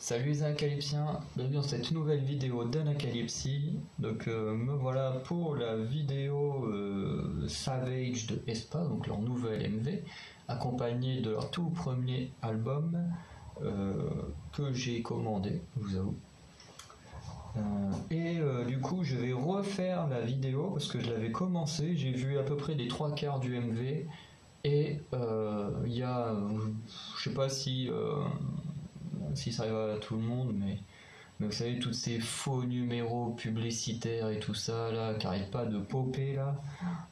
Salut les Anacalypsiens, bienvenue dans cette nouvelle vidéo d'Anacalypsie. Donc me voilà pour la vidéo Savage de aespa, donc leur nouvelle MV, accompagnée de leur tout premier album que j'ai commandé, je vous avoue. Du coup je vais refaire la vidéo parce que je l'avais commencé, j'ai vu à peu près les 3/4 du MV et il y a, je sais pas si ça arrive à tout le monde, mais vous savez, tous ces faux numéros publicitaires et tout ça là qui n'arrêtent pas de popper là,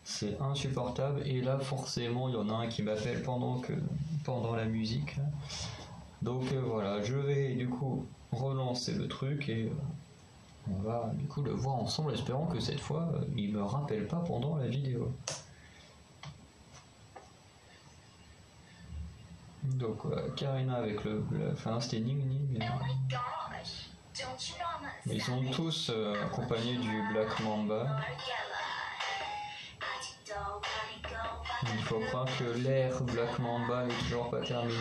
c'est insupportable. Et là forcément il y en a un qui m'appelle pendant la musique là. Donc voilà, je vais du coup relancer le truc et on va du coup le voir ensemble, espérant que cette fois il me rappelle pas pendant la vidéo. Donc Karina avec enfin c'était Ning Ning. Ils sont tous accompagnés du Black Mamba. Il faut croire que l'ère Black Mamba est toujours pas terminée.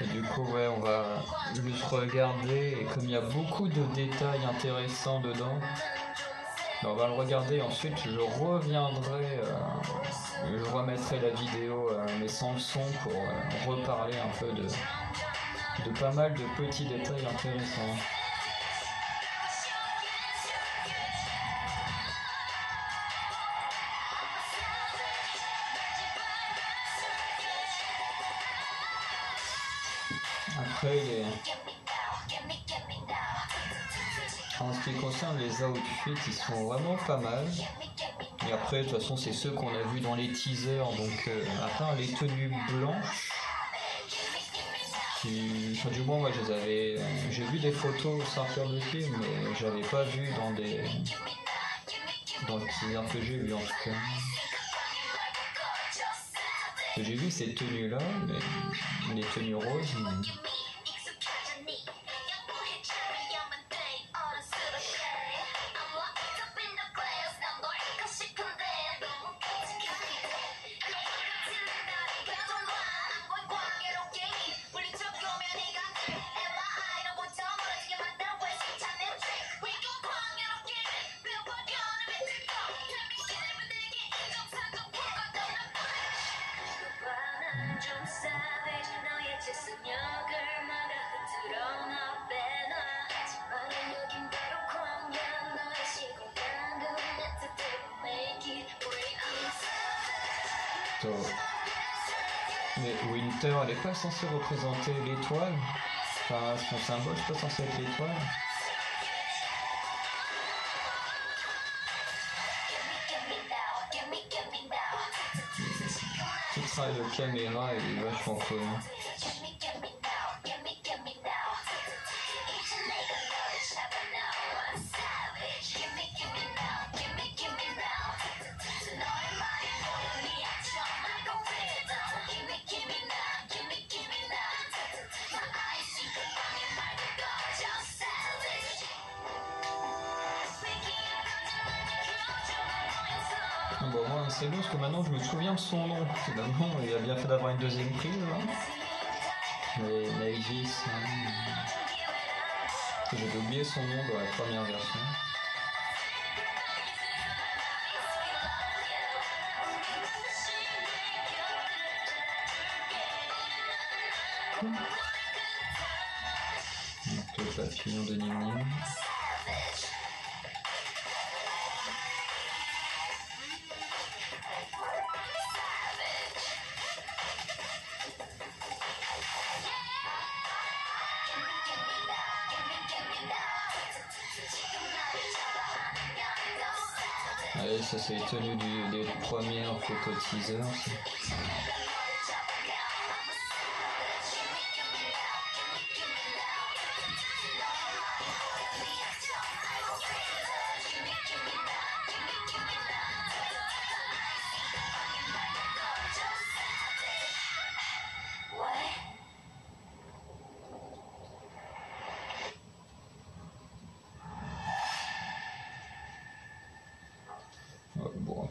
Et du coup ouais, on va juste regarder, et comme il y a beaucoup de détails intéressants dedans, on va le regarder et ensuite je reviendrai, je remettrai la vidéo mais sans le son pour reparler un peu de pas mal de petits détails intéressants. Après en ce qui concerne les outfits, ils sont vraiment pas mal. Et après, de toute façon, c'est ceux qu'on a vus dans les teasers. Donc, à part les tenues blanches, enfin, du moins, moi, j'ai vu des photos sortir de film, mais j'avais pas vu dans le teaser que j'ai vu en tout cas. J'ai vu ces tenues-là, mais les tenues roses. Mais Winter, elle est pas censée représenter l'étoile. Enfin, son symbole, c'est pas censé être l'étoile. Tout travail de caméra est vachement cool. Bon, moi c'est bon parce que maintenant je me souviens de son nom. Finalement, il a bien fait d'avoir une deuxième prise. Hein. Mais Mavis, j'avais oublié son nom dans la première version. Donc le papillon de Ning Ning. Allez, ça c'est les tenues des premières photos teaser.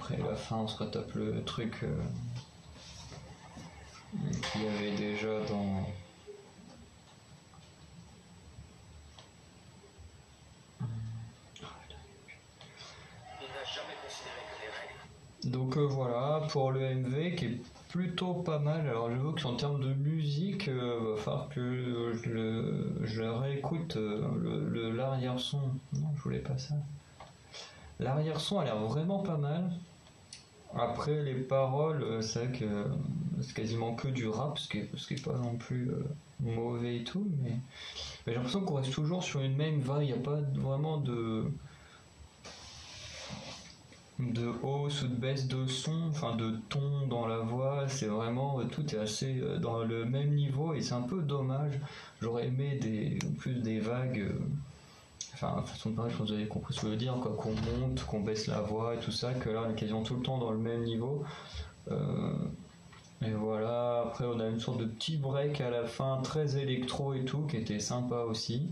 après la fin, on se retape le truc qu'il y avait déjà dans... Donc voilà, pour le MV qui est plutôt pas mal. Alors j'avoue qu'en termes de musique, va falloir que je réécoute l'arrière-son. Non, je voulais pas ça. L'arrière-son a l'air vraiment pas mal. Après les paroles, c'est vrai que c'est quasiment que du rap, ce qui est pas non plus mauvais et tout, mais j'ai l'impression qu'on reste toujours sur une même vibe, il n'y a pas vraiment de hausse ou de baisse de son, enfin de ton dans la voix, c'est vraiment, tout est assez dans le même niveau et c'est un peu dommage. J'aurais aimé plus des vagues, enfin façon de parler, je pense que vous avez compris ce que je veux dire, quoi, qu'on monte, qu'on baisse la voix et tout ça, que là on est quasiment tout le temps dans le même niveau. Et voilà, après on a une sorte de petit break à la fin, très électro et tout, qui était sympa aussi.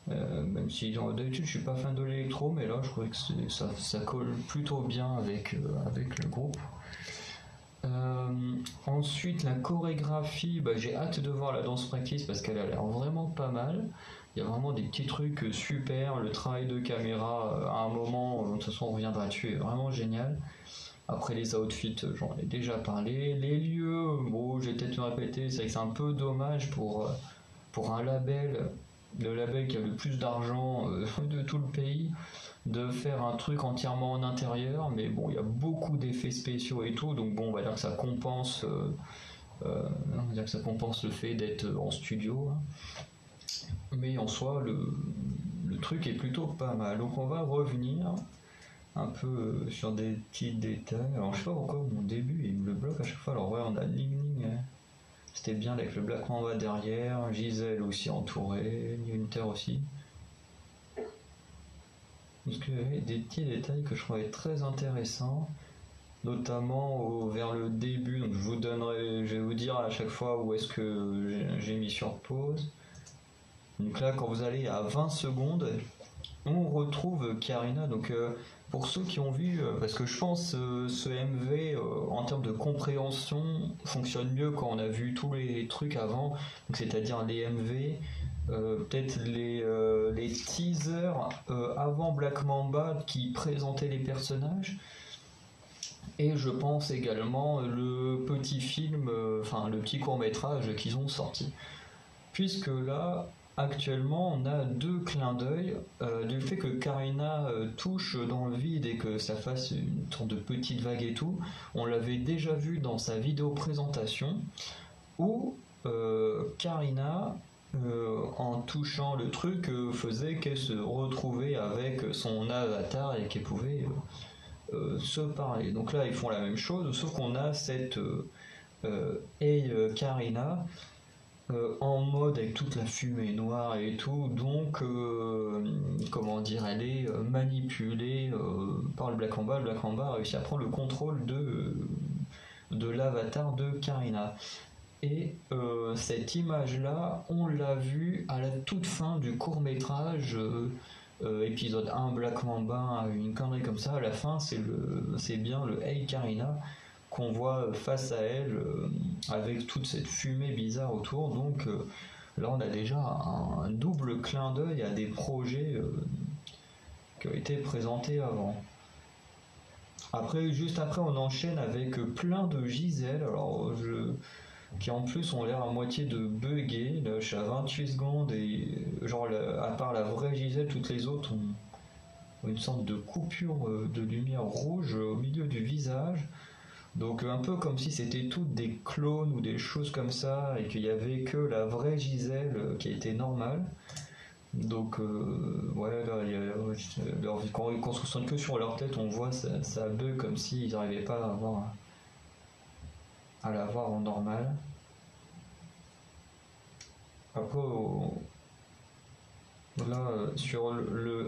Même si d'habitude je suis pas fan de l'électro, mais là je trouvais que ça colle plutôt bien avec le groupe. Ensuite la chorégraphie, j'ai hâte de voir la danse practice parce qu'elle a l'air vraiment pas mal. Il y a vraiment des petits trucs super, le travail de caméra à un moment, de toute façon on reviendra dessus, est vraiment génial. Après les outfits, j'en ai déjà parlé. Les lieux, bon, j'ai peut-être me répéter, c'est vrai que c'est un peu dommage pour un label, le label qui a le plus d'argent de tout le pays, de faire un truc entièrement en intérieur, mais bon, il y a beaucoup d'effets spéciaux et tout, donc bon, on va dire que ça compense, le fait d'être en studio, hein. Mais en soi, le truc est plutôt pas mal. Donc on va revenir un peu sur des petits détails. Alors je sais pas pourquoi mon début il me le bloque à chaque fois. Alors ouais, on a Ling Ling, hein. C'était bien avec le Black Mamba derrière, Gisèle aussi entourée, Hunter aussi. Parce que des petits détails que je trouvais très intéressants, notamment vers le début. Donc je vais vous dire à chaque fois où est-ce que j'ai mis sur pause. Donc là, quand vous allez à 20 secondes, on retrouve Karina. Donc pour ceux qui ont vu, parce que je pense ce MV en termes de compréhension fonctionne mieux quand on a vu tous les trucs avant, c'est-à-dire les MV, peut-être les teasers avant Black Mamba qui présentaient les personnages, et je pense également le petit film, le petit court-métrage qu'ils ont sorti. Puisque là, actuellement, on a deux clins d'œil du fait que Karina touche dans le vide et que ça fasse une sorte de petite vague et tout. On l'avait déjà vu dans sa vidéo présentation où Karina, en touchant le truc, faisait qu'elle se retrouvait avec son avatar et qu'elle pouvait se parler. Donc là, ils font la même chose, sauf qu'on a cette Hey Karina en mode avec toute la fumée noire et tout, donc comment dire, elle est manipulée par le Black Mamba. Le Black Mamba a réussi à prendre le contrôle de l'avatar de Karina. Et cette image-là, on l'a vue à la toute fin du court-métrage épisode 1 Black Mamba, une connerie comme ça. À la fin, c'est bien le Hey Karina qu'on voit face à elle avec toute cette fumée bizarre autour. Donc là on a déjà un double clin d'œil à des projets qui ont été présentés avant. Juste après on enchaîne avec plein de Gisèle, qui en plus ont l'air à moitié de bugger. Là, je suis à 28 secondes et à part la vraie Gisèle, toutes les autres ont une sorte de coupure de lumière rouge au milieu du visage. Donc un peu comme si c'était toutes des clones ou des choses comme ça et qu'il n'y avait que la vraie Gisèle qui était normale. Donc ouais, là, quand ils se concentrent que sur leur tête, on voit ça bug comme s'ils n'arrivaient pas à la voir en normal. Après, là,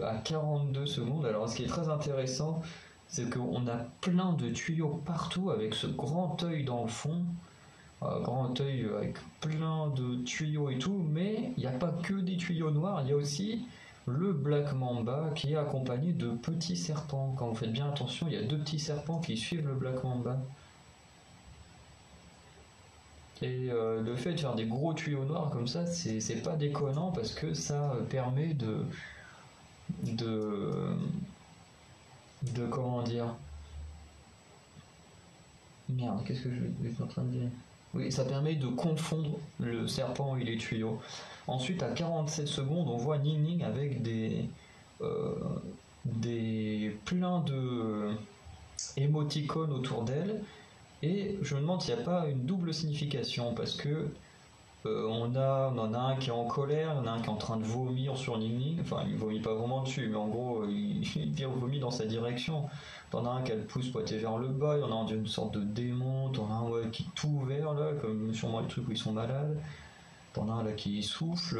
à 42 secondes, alors ce qui est très intéressant, c'est qu'on a plein de tuyaux partout avec ce grand œil dans le fond, grand œil avec plein de tuyaux et tout, mais il n'y a pas que des tuyaux noirs, il y a aussi le Black Mamba qui est accompagné de petits serpents. Quand vous faites bien attention, il y a 2 petits serpents qui suivent le Black Mamba. Et le fait de faire des gros tuyaux noirs comme ça, c'est pas déconnant parce que ça permet de comment dire. Merde, qu'est-ce que je suis en train de dire? Oui, ça permet de confondre le serpent et les tuyaux. Ensuite, à 47 secondes, on voit Ning Ning avec plein de émoticônes autour d'elle. Et je me demande s'il n'y a pas une double signification parce que on en a un qui est en colère, il y en a un qui est en train de vomir sur Ning Ning. Enfin, il vomit pas vraiment dessus, mais en gros, il vomit dans sa direction. T'en as un qui a le pouce pointé vers le bas, il y en a un d'une sorte de démon, t'en as un qui est tout ouvert là, comme sûrement les trucs où ils sont malades. T'en as un là qui souffle,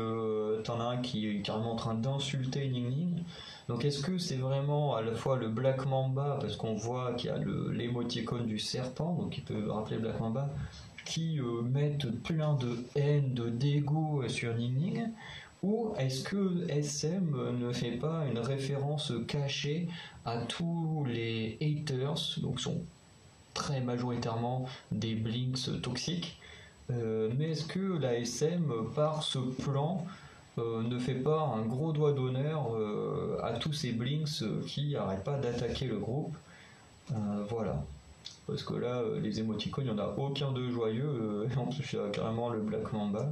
t'en as un qui est carrément en train d'insulter Ning Ning. Donc est-ce que c'est vraiment à la fois le Black Mamba, parce qu'on voit qu'il y a l'émoticône du serpent, donc qui peut rappeler Black Mamba, qui mettent plein de haine, de dégoût sur Ning Ning, ou est-ce que SM ne fait pas une référence cachée à tous les haters, donc sont très majoritairement des Blinks toxiques, mais est-ce que la SM, par ce plan, ne fait pas un gros doigt d'honneur à tous ces Blinks qui n'arrêtent pas d'attaquer le groupe? Voilà. Parce que là, les émoticônes, il n'y en a aucun de joyeux, en plus il y a carrément le Black Mamba.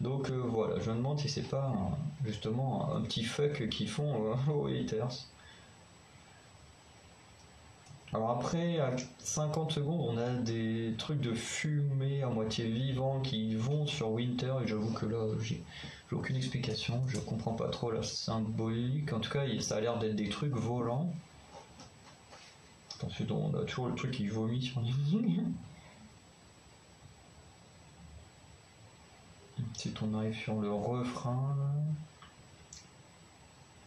Donc voilà, je me demande si c'est pas justement un petit fuck qu'ils font aux haters. Alors après, à 50 secondes, on a des trucs de fumée à moitié vivant qui vont sur Winter, et j'avoue que là, j'ai aucune explication, je comprends pas trop la symbolique. En tout cas, ça a l'air d'être des trucs volants. Ensuite, on a toujours le truc qui vomit sur les lignes. Ensuite, on arrive sur le refrain.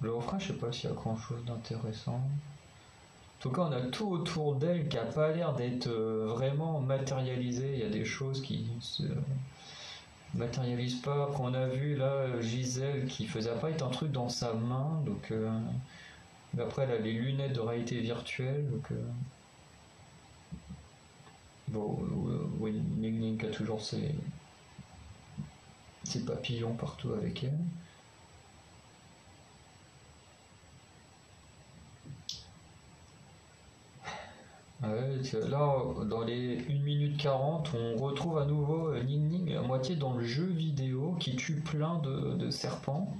Le refrain, je sais pas s'il y a grand chose d'intéressant. En tout cas, on a tout autour d'elle qui a pas l'air d'être vraiment matérialisé. Il y a des choses qui se matérialisent pas. Qu'on a vu là, Gisèle qui faisait apparaître un truc dans sa main. Donc, après, elle a les lunettes de réalité virtuelle. Donc, bon, oui, Ning Ning a toujours ses papillons partout avec elle. Ouais, là, dans les 1 minute 40, on retrouve à nouveau Ning Ning à moitié dans le jeu vidéo qui tue plein de serpents.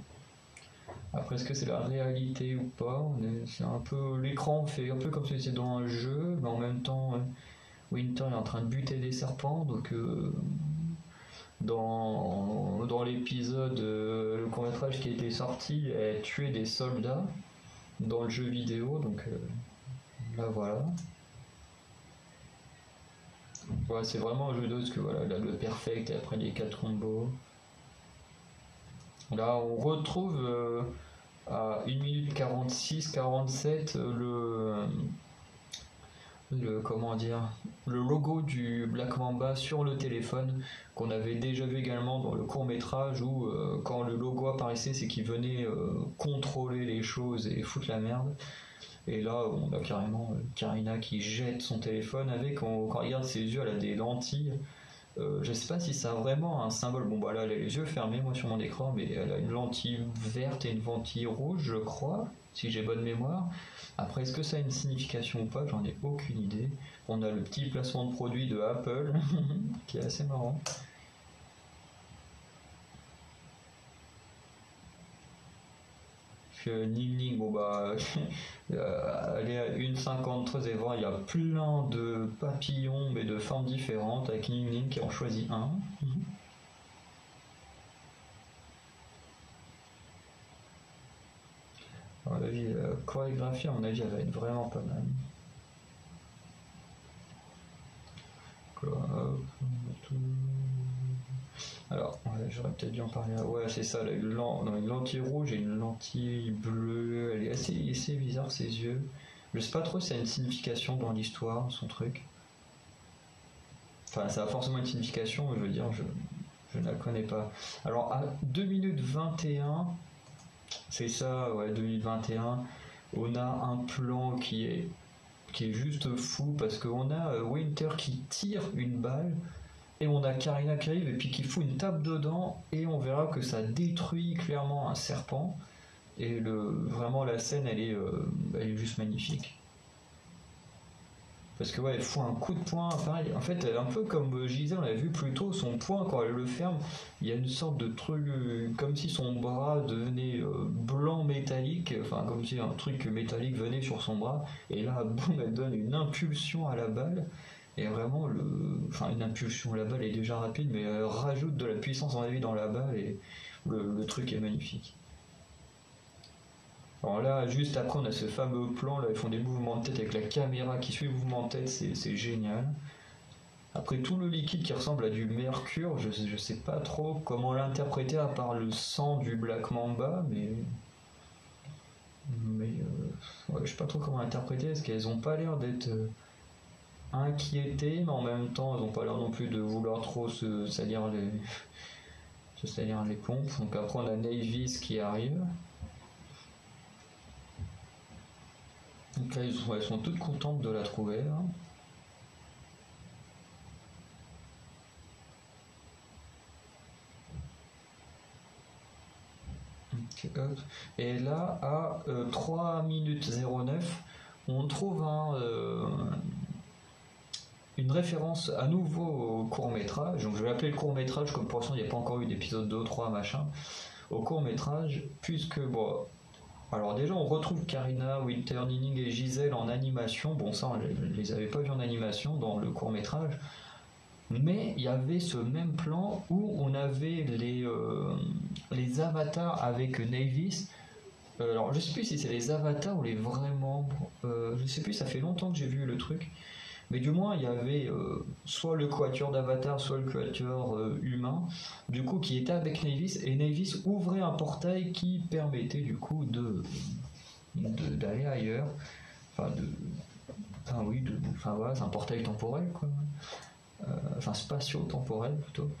Après, est-ce que c'est la réalité ou pas? C'est un peu l'écran fait un peu comme si c'était dans un jeu, mais en même temps, Winter est en train de buter des serpents, donc dans l'épisode, le court-métrage qui a été sorti, elle tuait des soldats dans le jeu vidéo, donc là voilà. Ouais, c'est vraiment un jeu de parce que voilà, là, le perfect et après les 4 combos. Là, on retrouve à 1 minute 46, 47 comment dire, le logo du Black Mamba sur le téléphone qu'on avait déjà vu également dans le court métrage où quand le logo apparaissait c'est qu'il venait contrôler les choses et foutre la merde. Et là on a carrément Karina qui jette son téléphone avec, quand on regarde ses yeux elle a des lentilles. Je sais pas si ça a vraiment un symbole. Bon bah là elle a les yeux fermés moi sur mon écran, mais elle a une lentille verte et une lentille rouge je crois, si j'ai bonne mémoire. Après est-ce que ça a une signification ou pas, j'en ai aucune idée. On a le petit placement de produit de Apple qui est assez marrant. Ning Ning, bon bah elle est à 1,53 et voir, il y a plein de papillons mais de formes différentes avec Ning Ning qui en choisit un. À mon avis, la chorégraphie, à mon avis, elle va être vraiment pas mal. Alors, ouais, j'aurais peut-être dû en parler. Ouais, c'est ça, une lentille rouge et une lentille bleue. Elle est assez bizarre, ses yeux. Je sais pas trop si ça a une signification dans l'histoire, son truc. Enfin, ça a forcément une signification, mais je veux dire, je ne la connais pas. Alors, à 2 minutes 21, C'est ça, ouais, 2021. On a un plan qui est juste fou parce qu'on a Winter qui tire une balle et on a Karina qui arrive et puis qui fout une tape dedans et on verra que ça détruit clairement un serpent. Et vraiment la scène elle est juste magnifique. Parce que ouais, elle fout un coup de poing, pareil. En fait, un peu comme Gisèle, on l'a vu plus tôt, son poing quand elle le ferme, il y a une sorte de truc comme si son bras devenait blanc métallique, enfin comme si un truc métallique venait sur son bras. Et là, boum, elle donne une impulsion à la balle. Et vraiment, enfin une impulsion, la balle est déjà rapide, mais elle rajoute de la puissance en vie dans la balle et le truc est magnifique. Alors là, juste après, on a ce fameux plan, là, ils font des mouvements de tête avec la caméra qui suit le mouvement de tête, c'est génial. Après, tout le liquide qui ressemble à du mercure, je sais pas trop comment l'interpréter à part le sang du Black Mamba, ouais, je sais pas trop comment l'interpréter, parce qu'elles ont pas l'air d'être inquiétées, mais en même temps, elles ont pas l'air non plus de vouloir trop se salir les pompes. Donc après, on a Navis qui arrive. Donc là, elles sont toutes contentes de la trouver. Là. Okay, et là, à 3 minutes 09, on trouve une référence à nouveau au court-métrage. Donc je vais appeler le court-métrage, comme pour l'instant il n'y a pas encore eu d'épisode 2, 3, machin. Au court-métrage, puisque, bon, alors déjà on retrouve Karina, Winter, Nining et Gisèle en animation. Bon, ça on les avait pas vus en animation dans le court-métrage. Mais il y avait ce même plan où on avait les avatars avec Navis. Alors je sais plus si c'est les avatars ou les vrais membres. Je sais plus, ça fait longtemps que j'ai vu le truc. Mais du moins, il y avait soit le quatuor d'avatar, soit le quatuor humain, du coup, qui était avec Navis, et Navis ouvrait un portail qui permettait, du coup, d'aller ailleurs. Enfin, voilà, c'est un portail temporel, quoi. Enfin, spatio-temporel, plutôt.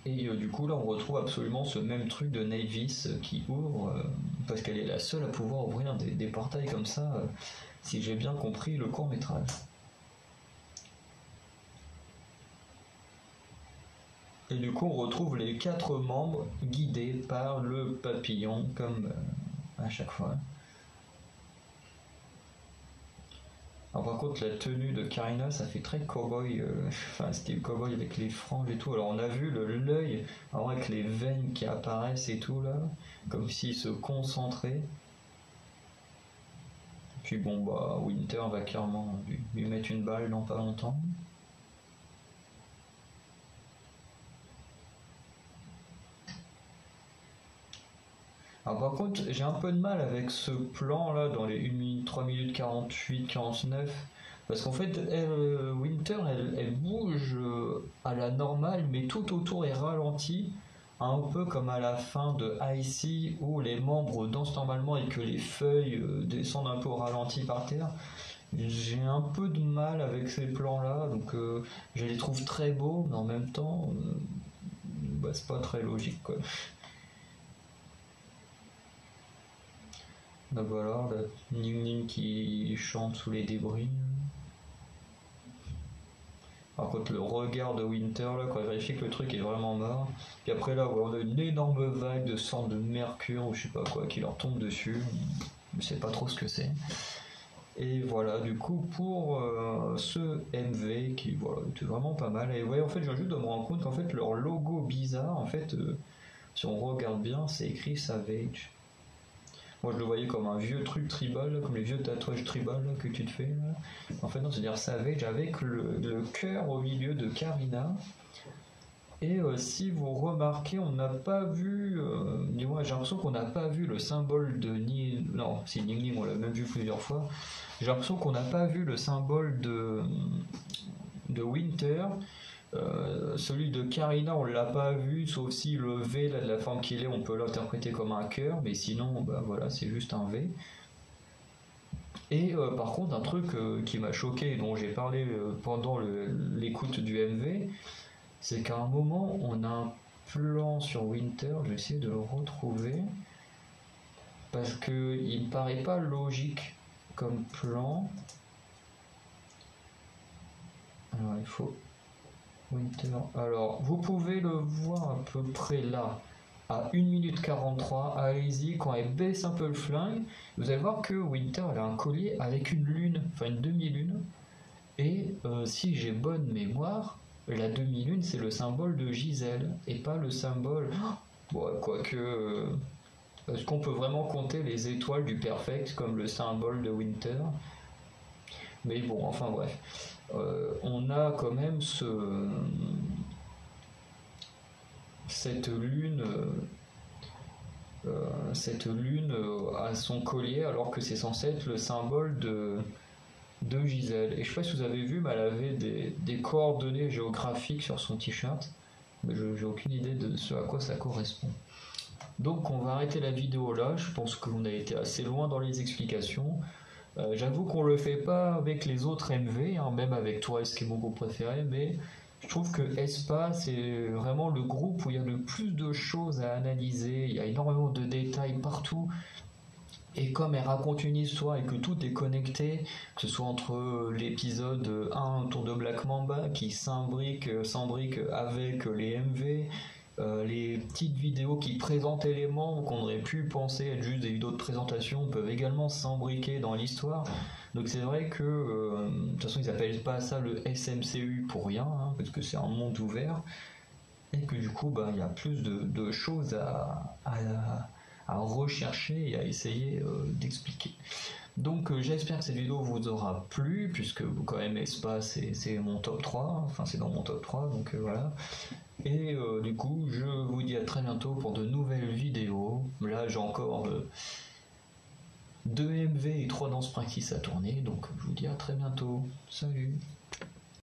Et du coup, là, on retrouve absolument ce même truc de Navis qui ouvre, parce qu'elle est la seule à pouvoir ouvrir des portails comme ça, si j'ai bien compris le court-métrage. Et du coup, on retrouve les 4 membres guidés par le papillon, comme à chaque fois. Alors par contre, la tenue de Karina, ça fait très cowboy, enfin style cowboy avec les franges et tout. Alors on a vu l'œil, avec les veines qui apparaissent et tout là, comme s'il se concentrait. Puis bon, bah Winter va clairement lui mettre une balle dans pas longtemps. Alors par contre, j'ai un peu de mal avec ce plan là dans les 1 minute, 3 minutes 48, 49. Parce qu'en fait, Winter, elle bouge à la normale, mais tout autour est ralenti. Un peu comme à la fin de Icy où les membres dansent normalement et que les feuilles descendent un peu au ralenti par terre. J'ai un peu de mal avec ces plans-là, donc je les trouve très beaux, mais en même temps, bah, c'est pas très logique, quoi. Donc voilà, la Ning Ning qui chante sous les débris. Par contre, le regard de Winter, là, quand il vérifie que le truc est vraiment mort. Puis après, là, on a une énorme vague de sang de mercure ou je sais pas quoi qui leur tombe dessus. Je sais pas trop ce que c'est. Et voilà, du coup, pour ce MV qui voilà, était vraiment pas mal. Et ouais, en fait, je viens juste de me rendre compte qu'en fait, leur logo bizarre, en fait, si on regarde bien, c'est écrit Savage. Moi, je le voyais comme un vieux truc tribal, là, comme les vieux tatouages tribal là, que tu te fais. Là. En fait, non, c'est-à-dire Savage avec le cœur au milieu de Karina. Et si vous remarquez, on n'a pas vu, du moins j'ai l'impression qu'on n'a pas vu le symbole de Ni... Non, c'est Ning Ning, on l'a même vu plusieurs fois. J'ai l'impression qu'on n'a pas vu le symbole de Winter. Celui de Karina, on l'a pas vu, sauf si le V, là, de la forme qu'il est, on peut l'interpréter comme un cœur, mais sinon, bah voilà, c'est juste un V. Et par contre, un truc qui m'a choqué, dont j'ai parlé pendant l'écoute du MV, c'est qu'à un moment, on a un plan sur Winter, je vais essayer de le retrouver. parce que il me paraît pas logique comme plan. Alors il faut Winter. Alors vous pouvez le voir à peu près là, à 1 minute 43. Allez-y, quand elle baisse un peu le flingue, vous allez voir que Winter elle a un collier avec une lune, enfin une demi-lune. Et si j'ai bonne mémoire, la demi-lune c'est le symbole de Gisèle et pas le symbole. Bon, quoique. Est-ce qu'on peut vraiment compter les étoiles du Perfect comme le symbole de Winter? Mais bon, enfin bref. On a quand même cette lune. Cette lune à son collier alors que c'est censé être le symbole de Gisèle. Et je sais pas si vous avez vu, mais elle avait des coordonnées géographiques sur son t-shirt. Mais j'ai aucune idée de ce à quoi ça correspond. Donc on va arrêter la vidéo là, je pense qu'on a été assez loin dans les explications. J'avoue qu'on le fait pas avec les autres MV, hein, même avec Twice qui est mon groupe préféré, mais je trouve que aespa c'est vraiment le groupe où il y a le plus de choses à analyser, il y a énormément de détails partout. Et comme elle raconte une histoire et que tout est connecté, que ce soit entre l'épisode 1 autour de Black Mamba qui s'embrique avec les MV, les petites vidéos qui présentent éléments qu'on aurait pu penser être juste des vidéos de présentation peuvent également s'embriquer dans l'histoire. Donc c'est vrai que, de toute façon ils appellent pas ça le SMCU pour rien, hein, parce que c'est un monde ouvert, et que du coup il y a plus de choses à rechercher et à essayer d'expliquer. Donc j'espère que cette vidéo vous aura plu, puisque quand même aespa c'est mon top 3, enfin c'est dans mon top 3, donc voilà. Et du coup je vous dis à très bientôt pour de nouvelles vidéos. Là j'ai encore 2 MV et 3 danses practice à tourner, donc je vous dis à très bientôt. Salut!